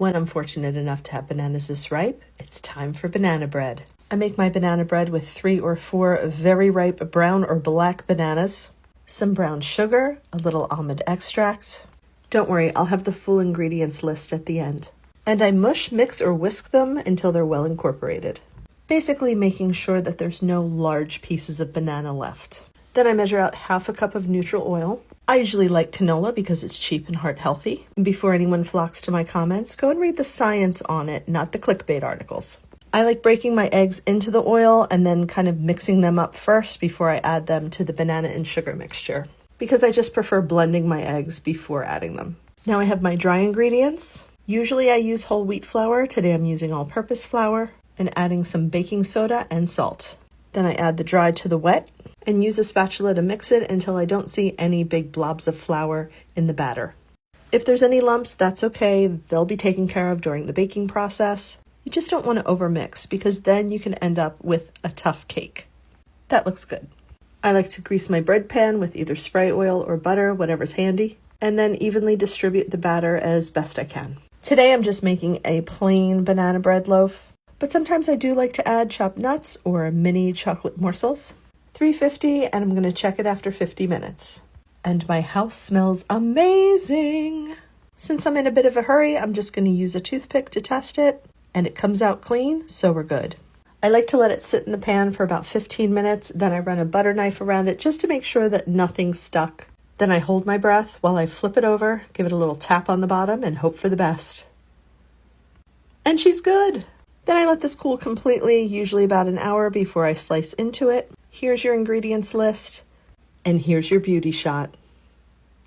When I'm fortunate enough to have bananas this ripe, it's time for banana bread. I make my banana bread with 3 or 4 very ripe brown or black bananas, some brown sugar, a little almond extract. Don't worry, I'll have the full ingredients list at the end. And I mush, mix, or whisk them until they're well incorporated, basically making sure that there's no large pieces of banana left. Then I measure out half a cup of neutral oil. I usually like canola because it's cheap and heart healthy. Before anyone flocks to my comments, go and read the science on it, not the clickbait articles. I like breaking my eggs into the oil and then kind of mixing them up first before I add them to the banana and sugar mixture, because I just prefer blending my eggs before adding them. Now I have my dry ingredients. Usually I use whole wheat flour. Today I'm using all-purpose flour and adding some baking soda and salt. Then I add the dry to the wet and use a spatula to mix it until I don't see any big blobs of flour in the batter. If there's any lumps, that's okay. They'll be taken care of during the baking process. You just don't want to overmix because then you can end up with a tough cake. That looks good. I like to grease my bread pan with either spray oil or butter, whatever's handy, and then evenly distribute the batter as best I can. Today I'm just making a plain banana bread loaf, but sometimes I do like to add chopped nuts or mini chocolate morsels. 350, and I'm going to check it after 50 minutes. And my house smells amazing! Since I'm in a bit of a hurry, I'm just going to use a toothpick to test it, and it comes out clean, so we're good. I like to let it sit in the pan for about 15 minutes, then I run a butter knife around it just to make sure that nothing's stuck. Then I hold my breath while I flip it over, give it a little tap on the bottom, and hope for the best. And she's good! Then I let this cool completely, usually about an hour before I slice into it. Here's your ingredients list, and here's your beauty shot.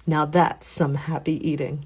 Now that's some happy eating.